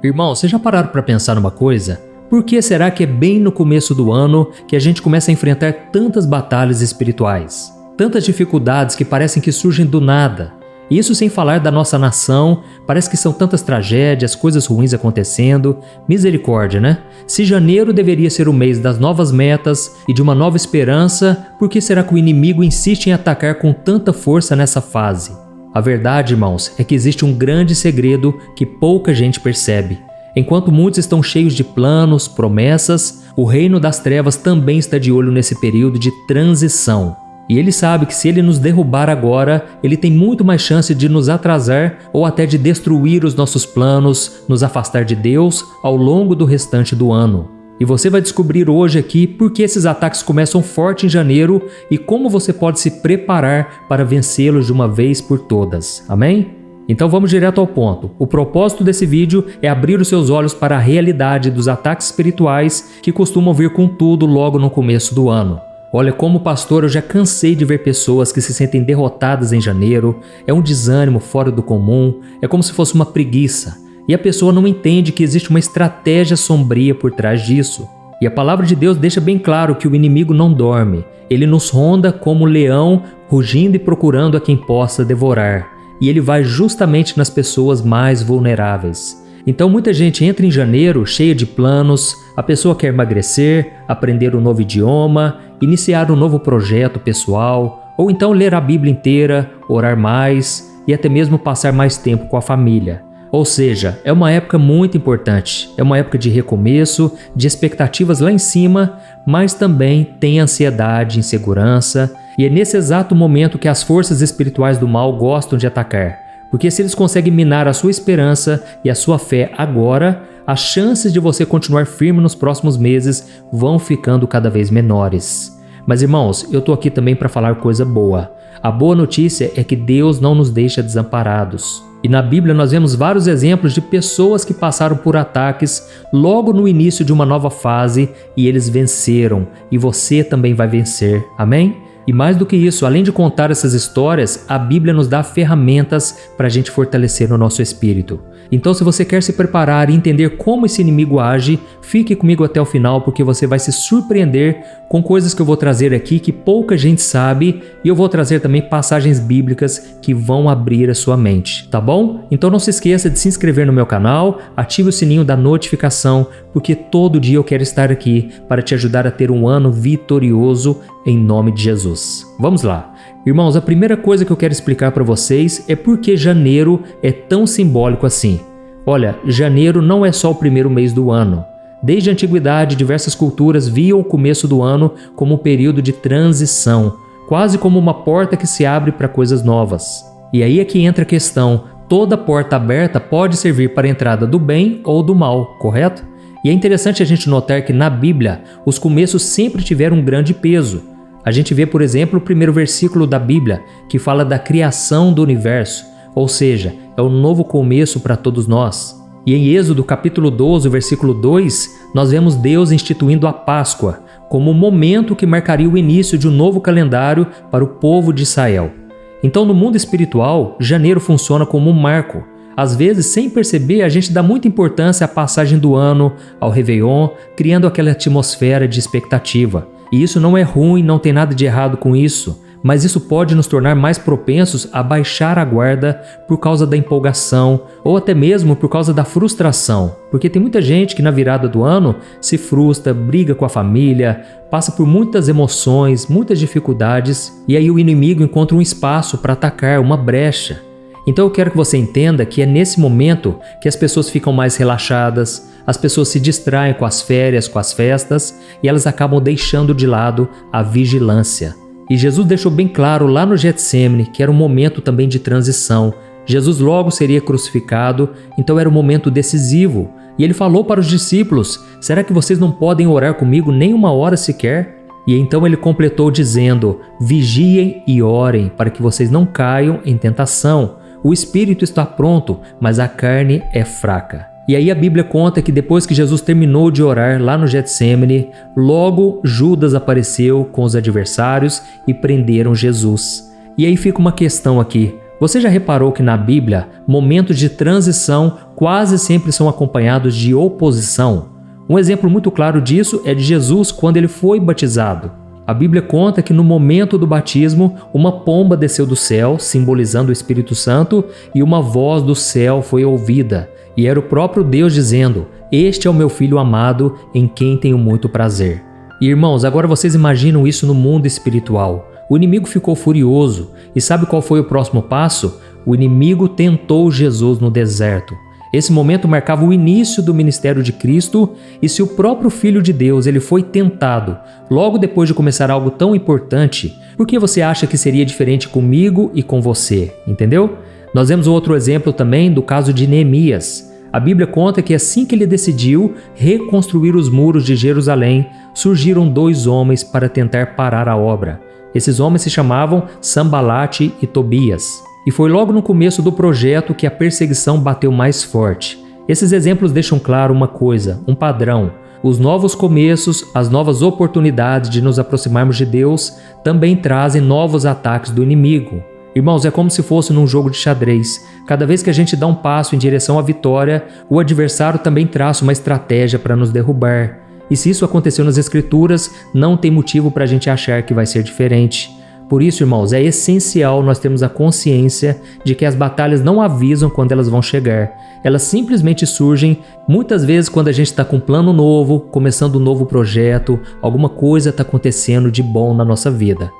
Irmão, vocês já pararam para pensar numa coisa? Por que será que é bem no começo do ano que a gente começa a enfrentar tantas batalhas espirituais? Tantas dificuldades que parecem que surgem do nada. E isso sem falar da nossa nação, parece que são tantas tragédias, coisas ruins acontecendo. Misericórdia, né? Se janeiro deveria ser o mês das novas metas e de uma nova esperança, por que será que o inimigo insiste em atacar com tanta força nessa fase? A verdade, irmãos, é que existe um grande segredo que pouca gente percebe. Enquanto muitos estão cheios de planos, promessas, o reino das trevas também está de olho nesse período de transição. E ele sabe que se ele nos derrubar agora, ele tem muito mais chance de nos atrasar ou até de destruir os nossos planos, nos afastar de Deus ao longo do restante do ano. E você vai descobrir hoje aqui por que esses ataques começam forte em janeiro e como você pode se preparar para vencê-los de uma vez por todas. Amém? Então vamos direto ao ponto. O propósito desse vídeo é abrir os seus olhos para a realidade dos ataques espirituais que costumam vir com tudo logo no começo do ano. Olha, como pastor, eu já cansei de ver pessoas que se sentem derrotadas em janeiro. É um desânimo fora do comum, é como se fosse uma preguiça. E a pessoa não entende que existe uma estratégia sombria por trás disso. E a palavra de Deus deixa bem claro que o inimigo não dorme. Ele nos ronda como um leão, rugindo e procurando a quem possa devorar. E ele vai justamente nas pessoas mais vulneráveis. Então muita gente entra em janeiro cheia de planos, a pessoa quer emagrecer, aprender um novo idioma, iniciar um novo projeto pessoal, ou então ler a Bíblia inteira, orar mais e até mesmo passar mais tempo com a família. Ou seja, é uma época muito importante, é uma época de recomeço, de expectativas lá em cima, mas também tem ansiedade, insegurança, e é nesse exato momento que as forças espirituais do mal gostam de atacar. Porque se eles conseguem minar a sua esperança e a sua fé agora, as chances de você continuar firme nos próximos meses vão ficando cada vez menores. Mas irmãos, eu estou aqui também para falar coisa boa. A boa notícia é que Deus não nos deixa desamparados. E na Bíblia nós vemos vários exemplos de pessoas que passaram por ataques logo no início de uma nova fase e eles venceram. E você também vai vencer. Amém? E mais do que isso, além de contar essas histórias, a Bíblia nos dá ferramentas para a gente fortalecer o nosso espírito. Então, se você quer se preparar e entender como esse inimigo age, fique comigo até o final, porque você vai se surpreender com coisas que eu vou trazer aqui que pouca gente sabe, e eu vou trazer também passagens bíblicas que vão abrir a sua mente, tá bom? Então não se esqueça de se inscrever no meu canal, ative o sininho da notificação, porque todo dia eu quero estar aqui para te ajudar a ter um ano vitorioso em nome de Jesus. Vamos lá. Irmãos, a primeira coisa que eu quero explicar para vocês é por que janeiro é tão simbólico assim. Olha, janeiro não é só o primeiro mês do ano. Desde a antiguidade, diversas culturas viam o começo do ano como um período de transição, quase como uma porta que se abre para coisas novas. E aí é que entra a questão, toda porta aberta pode servir para a entrada do bem ou do mal, correto? E é interessante a gente notar que na Bíblia, os começos sempre tiveram um grande peso. A gente vê, por exemplo, o primeiro versículo da Bíblia, que fala da criação do universo, ou seja, é um novo começo para todos nós. E em Êxodo capítulo 12, versículo 2, nós vemos Deus instituindo a Páscoa, como o momento que marcaria o início de um novo calendário para o povo de Israel. Então, no mundo espiritual, janeiro funciona como um marco. Às vezes, sem perceber, a gente dá muita importância à passagem do ano, ao Réveillon, criando aquela atmosfera de expectativa. E isso não é ruim, não tem nada de errado com isso, mas isso pode nos tornar mais propensos a baixar a guarda por causa da empolgação ou até mesmo por causa da frustração. Porque tem muita gente que na virada do ano se frustra, briga com a família, passa por muitas emoções, muitas dificuldades e aí o inimigo encontra um espaço para atacar, uma brecha. Então eu quero que você entenda que é nesse momento que as pessoas ficam mais relaxadas, as pessoas se distraem com as férias, com as festas e elas acabam deixando de lado a vigilância. E Jesus deixou bem claro lá no Getsemane que era um momento também de transição. Jesus logo seria crucificado, então era um momento decisivo. E ele falou para os discípulos, será que vocês não podem orar comigo nem uma hora sequer? E então ele completou dizendo, vigiem e orem para que vocês não caiam em tentação. O espírito está pronto, mas a carne é fraca. E aí a Bíblia conta que depois que Jesus terminou de orar lá no Getsemane, logo Judas apareceu com os adversários e prenderam Jesus. E aí fica uma questão aqui, Você já reparou que na Bíblia, momentos de transição quase sempre são acompanhados de oposição? Um exemplo muito claro disso é de Jesus quando ele foi batizado. A Bíblia conta que no momento do batismo, uma pomba desceu do céu, simbolizando o Espírito Santo, e uma voz do céu foi ouvida. E era o próprio Deus dizendo: "Este é o meu filho amado, em quem tenho muito prazer." E irmãos, agora vocês imaginam isso no mundo espiritual. O inimigo ficou furioso. E sabe qual foi o próximo passo? O inimigo tentou Jesus no deserto. Esse momento marcava o início do ministério de Cristo, e se o próprio Filho de Deus ele foi tentado logo depois de começar algo tão importante, por que você acha que seria diferente comigo e com você? Entendeu? Nós vemos outro exemplo também do caso de Neemias. A Bíblia conta que assim que ele decidiu reconstruir os muros de Jerusalém, surgiram 2 homens para tentar parar a obra. Esses homens se chamavam Sambalate e Tobias. E foi logo no começo do projeto que a perseguição bateu mais forte. Esses exemplos deixam claro uma coisa, um padrão. Os novos começos, as novas oportunidades de nos aproximarmos de Deus também trazem novos ataques do inimigo. Irmãos, é como se fosse num jogo de xadrez. Cada vez que a gente dá um passo em direção à vitória, o adversário também traça uma estratégia para nos derrubar. E se isso aconteceu nas Escrituras, não tem motivo para a gente achar que vai ser diferente. Por isso, irmãos, é essencial nós termos a consciência de que as batalhas não avisam quando elas vão chegar. Elas simplesmente surgem, muitas vezes quando a gente está com um plano novo, começando um novo projeto, alguma coisa está acontecendo de bom na nossa vida.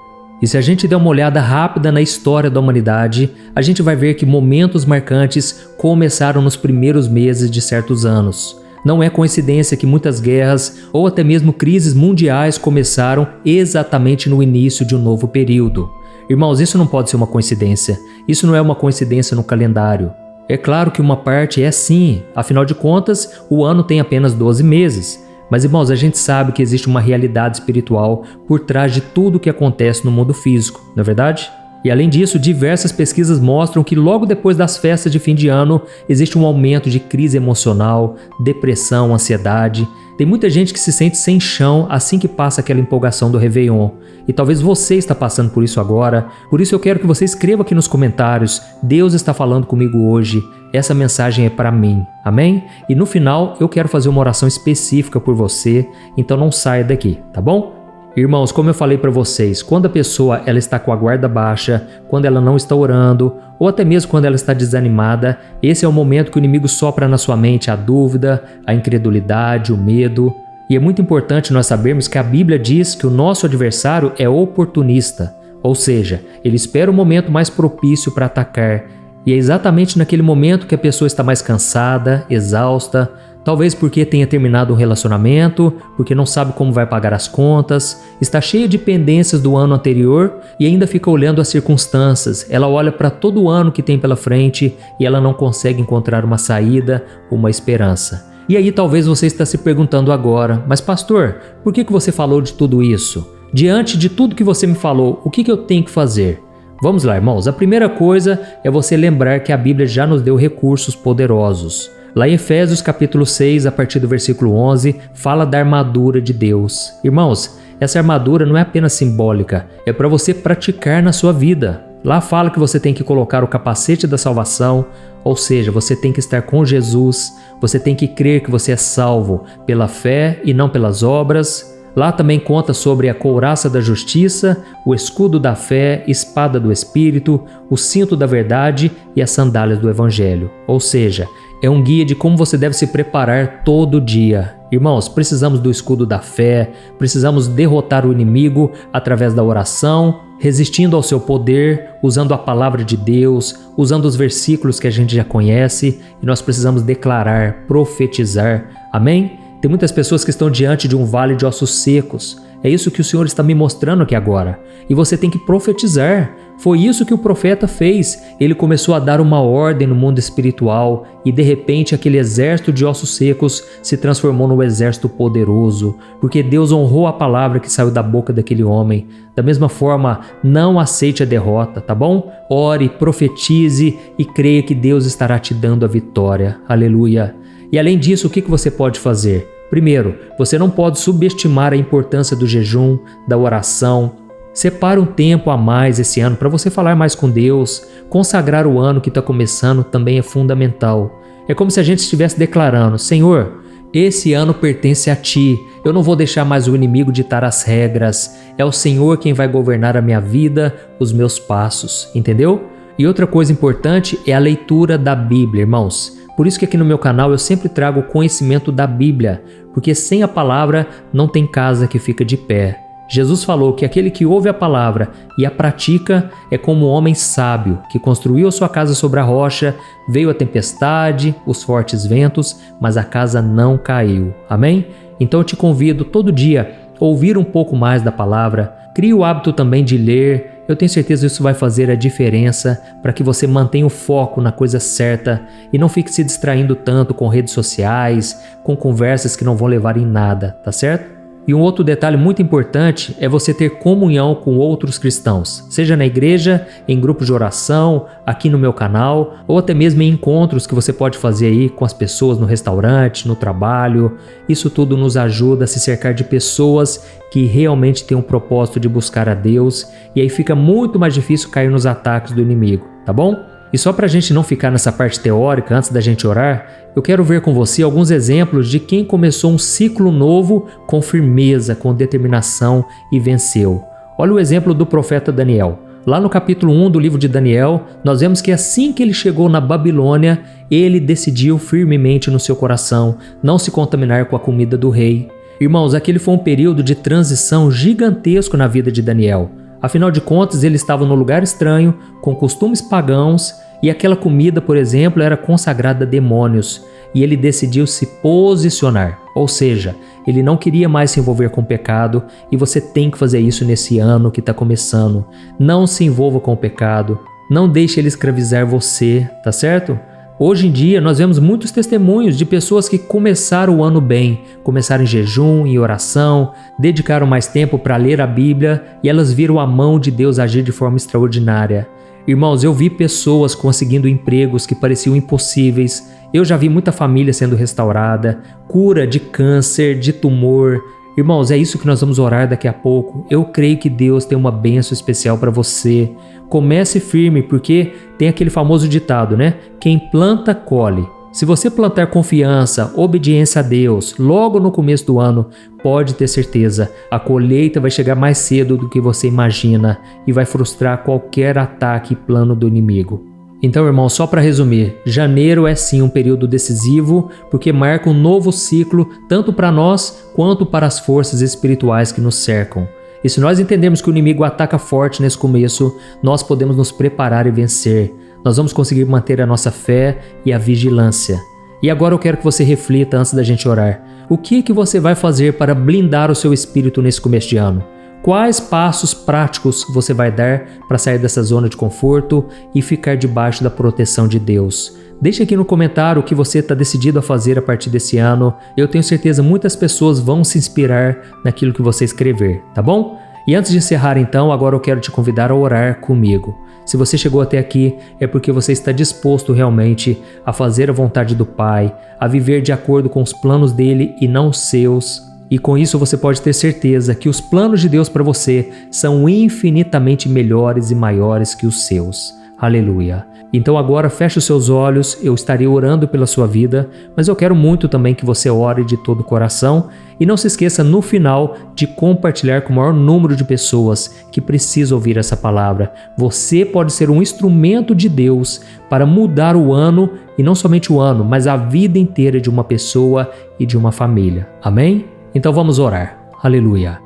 E se a gente der uma olhada rápida na história da humanidade, a gente vai ver que momentos marcantes começaram nos primeiros meses de certos anos. Não é coincidência que muitas guerras ou até mesmo crises mundiais começaram exatamente no início de um novo período. Irmãos, isso não pode ser uma coincidência. Isso não é uma coincidência no calendário. É claro que uma parte é sim, afinal de contas, o ano tem apenas 12 meses. Mas, irmãos, a gente sabe que existe uma realidade espiritual por trás de tudo o que acontece no mundo físico, não é verdade? E além disso, diversas pesquisas mostram que logo depois das festas de fim de ano existe um aumento de crise emocional, depressão, ansiedade. Tem muita gente que se sente sem chão assim que passa aquela empolgação do Réveillon. E talvez você está passando por isso agora. Por isso eu quero que você escreva aqui nos comentários: Deus está falando comigo hoje. Essa mensagem é para mim. Amém? E no final eu quero fazer uma oração específica por você. Então não saia daqui, tá bom? Irmãos, como eu falei para vocês, quando a pessoa ela está com a guarda baixa, quando ela não está orando, ou até mesmo quando ela está desanimada, esse é o momento que o inimigo sopra na sua mente a dúvida, a incredulidade, o medo. E é muito importante nós sabermos que a Bíblia diz que o nosso adversário é oportunista, ou seja, ele espera o momento mais propício para atacar. E é exatamente naquele momento que a pessoa está mais cansada, exausta, talvez porque tenha terminado um relacionamento, porque não sabe como vai pagar as contas, está cheia de pendências do ano anterior e ainda fica olhando as circunstâncias. Ela olha para todo o ano que tem pela frente e ela não consegue encontrar uma saída, uma esperança. E aí talvez você está se perguntando agora: mas pastor, por que você falou de tudo isso? Diante de tudo que você me falou, o que eu tenho que fazer? Vamos lá, irmãos. A primeira coisa é você lembrar que a Bíblia já nos deu recursos poderosos. Lá em Efésios capítulo 6, a partir do versículo 11, fala da armadura de Deus. Irmãos, essa armadura não é apenas simbólica, é para você praticar na sua vida. Lá fala que você tem que colocar o capacete da salvação, ou seja, você tem que estar com Jesus, você tem que crer que você é salvo pela fé e não pelas obras. Lá também conta sobre a couraça da justiça, o escudo da fé, espada do Espírito, o cinto da verdade e as sandálias do Evangelho. Ou seja, é um guia de como você deve se preparar todo dia. Irmãos, precisamos do escudo da fé, precisamos derrotar o inimigo através da oração, resistindo ao seu poder, usando a palavra de Deus, usando os versículos que a gente já conhece, e nós precisamos declarar, profetizar. Amém? Tem muitas pessoas que estão diante de um vale de ossos secos. É isso que o Senhor está me mostrando aqui agora. E você tem que profetizar. Foi isso que o profeta fez. Ele começou a dar uma ordem no mundo espiritual e de repente aquele exército de ossos secos se transformou num exército poderoso, porque Deus honrou a palavra que saiu da boca daquele homem. Da mesma forma, não aceite a derrota, tá bom? Ore, profetize e creia que Deus estará te dando a vitória. Aleluia! E além disso, o que você pode fazer? Primeiro, você não pode subestimar a importância do jejum, da oração. Separe um tempo a mais esse ano para você falar mais com Deus. Consagrar o ano que está começando também é fundamental. É como se a gente estivesse declarando: Senhor, esse ano pertence a Ti. Eu não vou deixar mais o inimigo ditar as regras. É o Senhor quem vai governar a minha vida, os meus passos. Entendeu? E outra coisa importante é a leitura da Bíblia, irmãos. Por isso que aqui no meu canal eu sempre trago o conhecimento da Bíblia, porque sem a palavra não tem casa que fica de pé. Jesus falou que aquele que ouve a palavra e a pratica é como um homem sábio que construiu a sua casa sobre a rocha, veio a tempestade, os fortes ventos, mas a casa não caiu. Amém? Então eu te convido todo dia a ouvir um pouco mais da palavra. Crie o hábito também de ler. Eu tenho certeza que isso vai fazer a diferença para que você mantenha o foco na coisa certa e não fique se distraindo tanto com redes sociais, com conversas que não vão levar em nada, tá certo? E um outro detalhe muito importante é você ter comunhão com outros cristãos, seja na igreja, em grupos de oração, aqui no meu canal, ou até mesmo em encontros que você pode fazer aí com as pessoas no restaurante, no trabalho. Isso tudo nos ajuda a se cercar de pessoas que realmente têm um propósito de buscar a Deus, e aí fica muito mais difícil cair nos ataques do inimigo, tá bom? E só para a gente não ficar nessa parte teórica antes da gente orar, eu quero ver com você alguns exemplos de quem começou um ciclo novo com firmeza, com determinação e venceu. Olha o exemplo do profeta Daniel. Lá no capítulo 1 do livro de Daniel, nós vemos que assim que ele chegou na Babilônia, ele decidiu firmemente no seu coração não se contaminar com a comida do rei. Irmãos, aquele foi um período de transição gigantesco na vida de Daniel. Afinal de contas, ele estava num lugar estranho, com costumes pagãos, e aquela comida, por exemplo, era consagrada a demônios, e ele decidiu se posicionar, ou seja, ele não queria mais se envolver com o pecado, e você tem que fazer isso nesse ano que está começando. Não se envolva com o pecado, não deixe ele escravizar você, tá certo? Hoje em dia, nós vemos muitos testemunhos de pessoas que começaram o ano bem, começaram em jejum, em oração, dedicaram mais tempo para ler a Bíblia e elas viram a mão de Deus agir de forma extraordinária. Irmãos, eu vi pessoas conseguindo empregos que pareciam impossíveis, eu já vi muita família sendo restaurada, cura de câncer, de tumor. Irmãos, é isso que nós vamos orar daqui a pouco. Eu creio que Deus tem uma bênção especial para você. Comece firme, porque tem aquele famoso ditado, né? Quem planta, colhe. Se você plantar confiança, obediência a Deus, logo no começo do ano, pode ter certeza, a colheita vai chegar mais cedo do que você imagina e vai frustrar qualquer ataque e plano do inimigo. Então, irmão, só para resumir, janeiro é sim um período decisivo, porque marca um novo ciclo tanto para nós quanto para as forças espirituais que nos cercam. E se nós entendemos que o inimigo ataca forte nesse começo, nós podemos nos preparar e vencer. Nós vamos conseguir manter a nossa fé e a vigilância. E agora eu quero que você reflita antes da gente orar. O que você vai fazer para blindar o seu espírito nesse começo de ano? Quais passos práticos você vai dar para sair dessa zona de conforto e ficar debaixo da proteção de Deus? Deixe aqui no comentário o que você está decidido a fazer a partir desse ano. Eu tenho certeza que muitas pessoas vão se inspirar naquilo que você escrever, tá bom? E antes de encerrar então, agora eu quero te convidar a orar comigo. Se você chegou até aqui, é porque você está disposto realmente a fazer a vontade do Pai, a viver de acordo com os planos dele e não os seus. E com isso você pode ter certeza que os planos de Deus para você são infinitamente melhores e maiores que os seus. Aleluia! Então agora feche os seus olhos, eu estarei orando pela sua vida, mas eu quero muito também que você ore de todo o coração e não se esqueça no final de compartilhar com o maior número de pessoas que precisam ouvir essa palavra. Você pode ser um instrumento de Deus para mudar o ano, e não somente o ano, mas a vida inteira de uma pessoa e de uma família. Amém? Então vamos orar. Aleluia!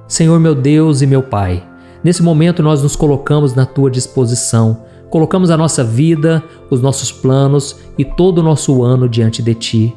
Senhor meu Deus e meu Pai, nesse momento nós nos colocamos na Tua disposição, colocamos a nossa vida, os nossos planos e todo o nosso ano diante de Ti.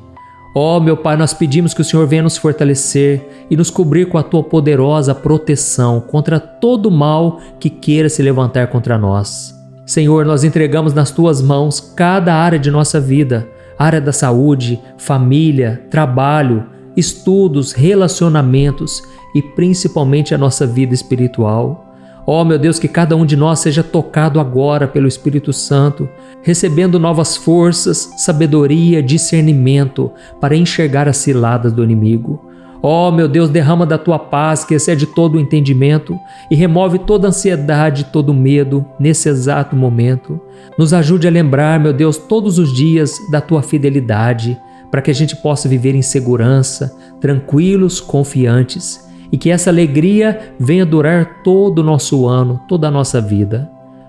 Ó meu Pai, nós pedimos que o Senhor venha nos fortalecer e nos cobrir com a Tua poderosa proteção contra todo mal que queira se levantar contra nós. Senhor, nós entregamos nas Tuas mãos cada área de nossa vida, área da saúde, família, trabalho, estudos, relacionamentos e principalmente a nossa vida espiritual. Ó meu Deus, que cada um de nós seja tocado agora pelo Espírito Santo, recebendo novas forças, sabedoria, discernimento para enxergar as ciladas do inimigo. Ó, meu Deus, derrama da tua paz que excede todo o entendimento e remove toda ansiedade, todo medo nesse exato momento. Nos ajude a lembrar, meu Deus, todos os dias da tua fidelidade, para que a gente possa viver em segurança, tranquilos, confiantes, e que essa alegria venha durar todo o nosso ano, toda a nossa vida.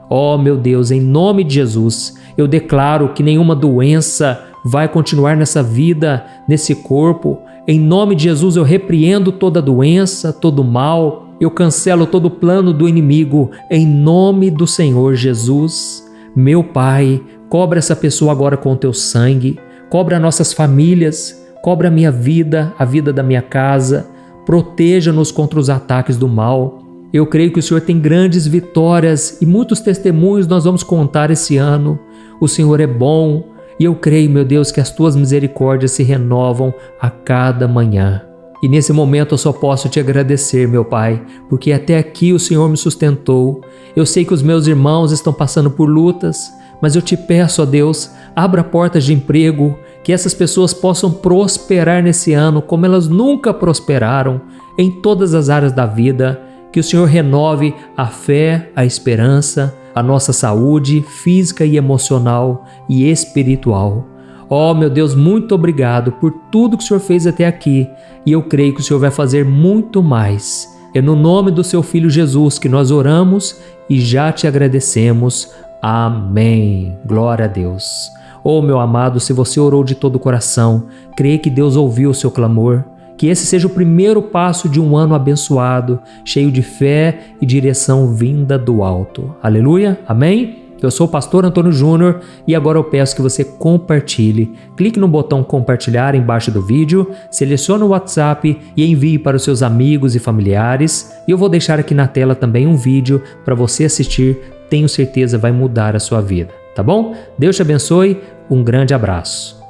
Ó, meu Deus, em nome de Jesus, eu declaro que nenhuma doença vai continuar nessa vida, nesse corpo. Em nome de Jesus, eu repreendo toda doença, todo mal, eu cancelo todo plano do inimigo, em nome do Senhor Jesus. Meu Pai, cobre essa pessoa agora com o teu sangue, cobre as nossas famílias, cobre a minha vida, a vida da minha casa, proteja-nos contra os ataques do mal. Eu creio que o Senhor tem grandes vitórias e muitos testemunhos nós vamos contar esse ano. O Senhor é bom e eu creio, meu Deus, que as tuas misericórdias se renovam a cada manhã. E nesse momento eu só posso te agradecer, meu Pai, porque até aqui o Senhor me sustentou. Eu sei que os meus irmãos estão passando por lutas, mas eu te peço, ó Deus, abra portas de emprego, que essas pessoas possam prosperar nesse ano como elas nunca prosperaram em todas as áreas da vida. Que o Senhor renove a fé, a esperança, a nossa saúde física e emocional e espiritual. Ó, meu Deus, muito obrigado por tudo que o Senhor fez até aqui e eu creio que o Senhor vai fazer muito mais. É no nome do seu Filho Jesus que nós oramos e já te agradecemos. Amém. Glória a Deus. Oh, meu amado, se você orou de todo o coração, creia que Deus ouviu o seu clamor. Que esse seja o primeiro passo de um ano abençoado, cheio de fé e direção vinda do alto. Aleluia? Amém? Eu sou o pastor Antônio Júnior e agora eu peço que você compartilhe. Clique no botão compartilhar embaixo do vídeo, selecione o WhatsApp e envie para os seus amigos e familiares. E eu vou deixar aqui na tela também um vídeo para você assistir, tenho certeza vai mudar a sua vida. Tá bom? Deus te abençoe, um grande abraço.